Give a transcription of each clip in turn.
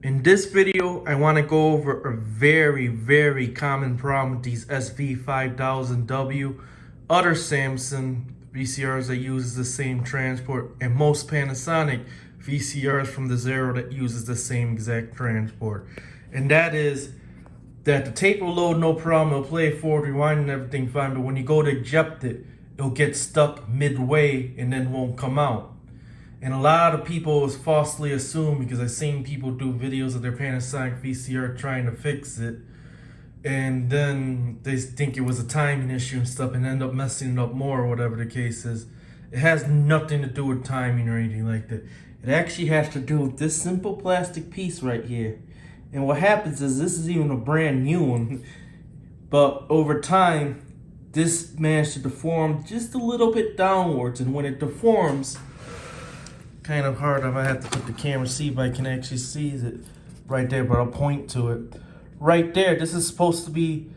In this video, I want to go over a very common problem with these SV-5000W, other Samsung VCRs that uses the same transport, and most Panasonic VCRs from the Zero that uses the same exact transport. And that is that the tape will load no problem, it'll play forward, rewind and everything fine, but when you go to eject it, it'll get stuck midway and then won't come out. And a lot of people falsely assume, because I've seen people do videos of their Panasonic VCR trying to fix it, and then they think it was a timing issue and stuff and end up messing it up more or whatever the case is. It has nothing to do with timing or anything like that. It actually has to do with this simple plastic piece right here. And what happens is, this is even a brand new one, but over time, this managed to deform just a little bit downwards, and when it deforms, kind of hard if I have to put the camera, see if I can actually see it right there, but I'll point to it. Right there, this is supposed to be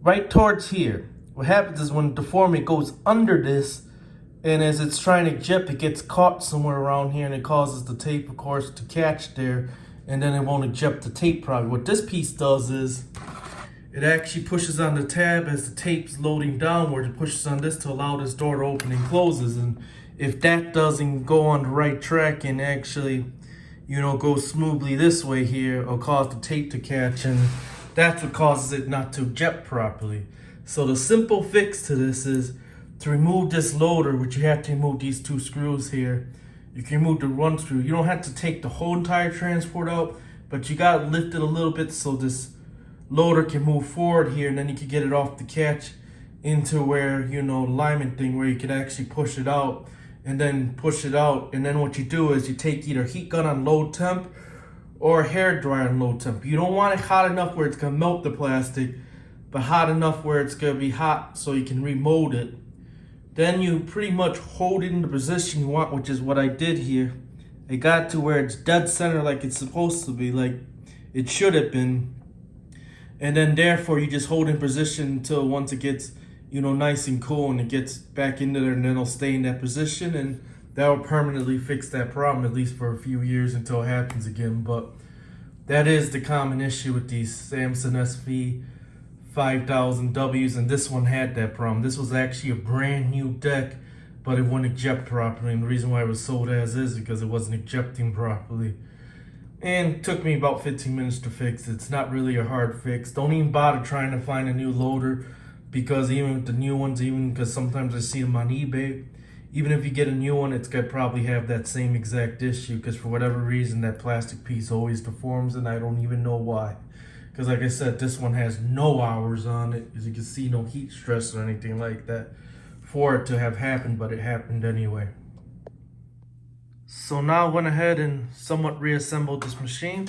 right towards here. What happens is when deforming, it goes under this, and as it's trying to eject, it gets caught somewhere around here, and it causes the tape, of course, to catch there, and then it won't eject the tape properly. What this piece does is, it actually pushes on the tab as the tape's loading downward. It pushes on this to allow this door to open and closes, and if that doesn't go on the right track and actually, go smoothly this way here, it'll cause the tape to catch, and that's what causes it not to eject properly. So the simple fix to this is to remove this loader, which you have to remove these two screws here. You can remove the run screw. You don't have to take the whole entire transport out, but you gotta lift it a little bit so this loader can move forward here, and then you can get it off the catch into where, the alignment thing where you can actually push it out. And then push it out, and then what you do is you take either heat gun on low temp or a hair dryer on low temp. You don't want it hot enough where it's gonna melt the plastic, but hot enough where it's gonna be hot so you can remold it. Then you pretty much hold it in the position you want, which is what I did here. I got to where it's dead center like it's supposed to be, like it should have been. And then therefore you just hold in position until once it gets nice and cool and it gets back into there, and then it'll stay in that position, and that will permanently fix that problem, at least for a few years until it happens again. But that is the common issue with these Samsung SV-5000Ws, and this one had that problem. This was actually a brand new deck, but it wouldn't eject properly, and the reason why it was sold as is because it wasn't ejecting properly. And it took me about 15 minutes to fix it. It's not really a hard fix. Don't even bother trying to find a new loader, because even with the new ones, even because sometimes I see them on eBay, even if you get a new one, it's gonna probably have that same exact issue, because for whatever reason that plastic piece always deforms, and I don't even know why. Because like I said, this one has no hours on it, as you can see, no heat stress or anything like that for it to have happened, but it happened anyway. So now I went ahead and somewhat reassembled this machine.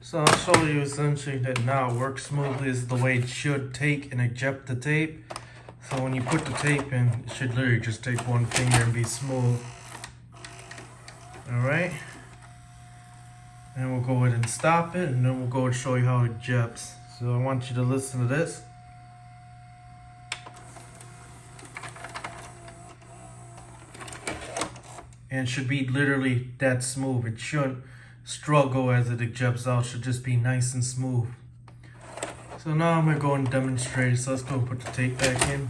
So I'll show you essentially that now it works smoothly. This is the way it should take and eject the tape. So when you put the tape in, it should literally just take one finger and be smooth. Alright. And we'll go ahead and stop it, and then we'll go and show you how it ejects. So I want you to listen to this. And it should be literally that smooth. It shouldn't struggle as it ejects out. It should just be nice and smooth. So now I'm gonna go and demonstrate. So let's go put the tape back in.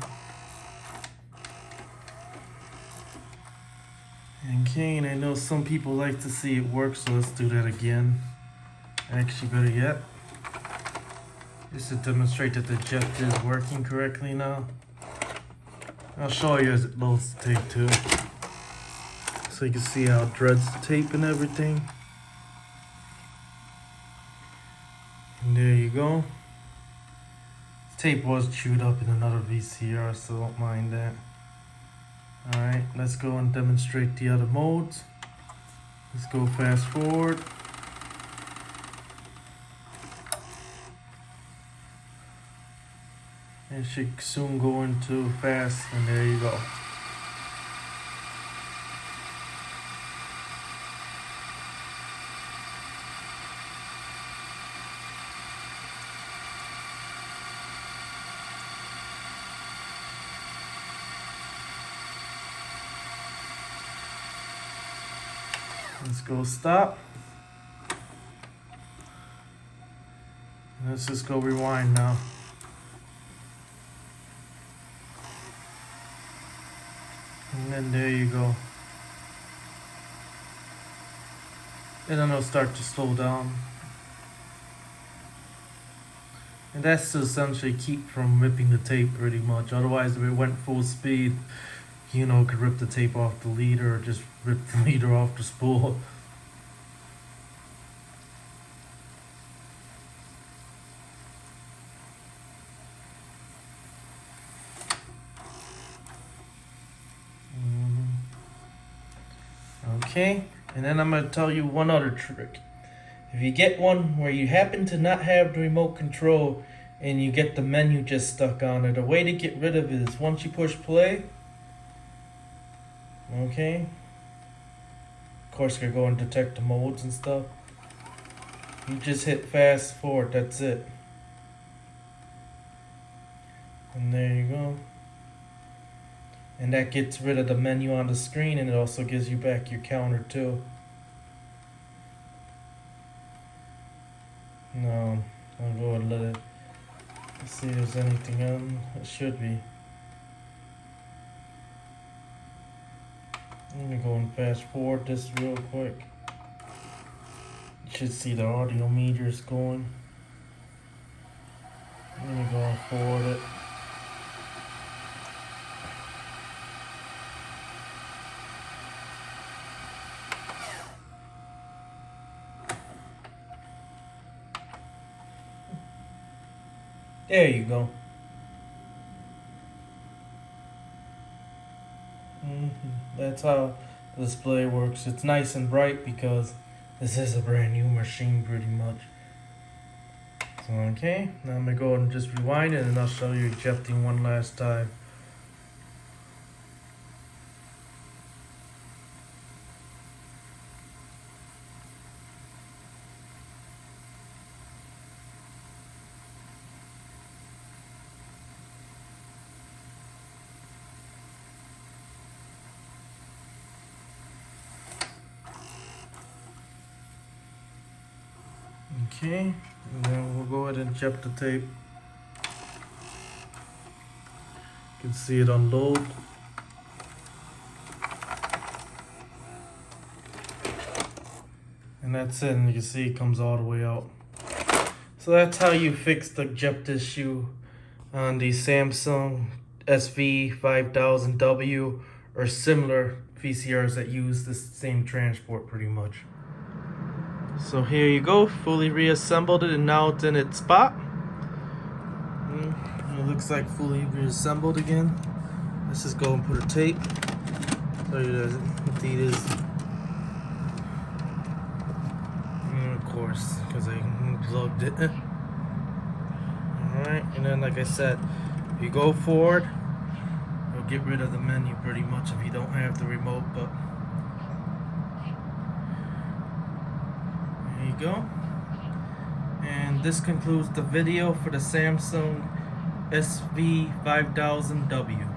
Okay, and I know some people like to see it work, so let's do that again. Actually, better yet, just to demonstrate that the eject is working correctly now. I'll show you as it loads the tape too, so you can see how it dreads the tape and everything. And there you go. This tape was chewed up in another VCR, so don't mind that. Alright, let's go and demonstrate the other modes. Let's go fast forward. It should soon go into fast, and there you go. Let's go stop. Let's just go rewind now. And then there you go. And then it'll start to slow down. And that's to essentially keep from ripping the tape pretty much. Otherwise, if it went full speed, you know, it could rip the tape off the leader or just rip the leader off the spool. Okay, and then I'm going to tell you one other trick. If you get one where you happen to not have the remote control and you get the menu just stuck on it, a way to get rid of it is once you push play, okay, of course you're going to detect the modes and stuff, you just hit fast forward, that's it. And there you go. And that gets rid of the menu on the screen, and it also gives you back your counter too. No, I'll go and let it. Let's see if there's anything on. It should be. Let me go and fast forward this real quick. You should see the audio meters going. Let me go and forward it. There you go. That's how the display works. It's nice and bright because this is a brand new machine pretty much. So okay, now I'm gonna go and just rewind it and I'll show you ejecting one last time. Okay, and then we'll go ahead and eject the tape. You can see it unload. And that's it, and you can see it comes all the way out. So that's how you fix the eject issue on the Samsung SV-5000W or similar VCRs that use the same transport pretty much. So here you go, fully reassembled it, and now it's in its spot. It looks like fully reassembled again. Let's just go and put a tape. Show you what it is. Of course, because I plugged it. Alright, and then like I said, if you go forward, it'll get rid of the menu pretty much if you don't have the remote, but there you go. And this concludes the video for the Samsung SV-5000W.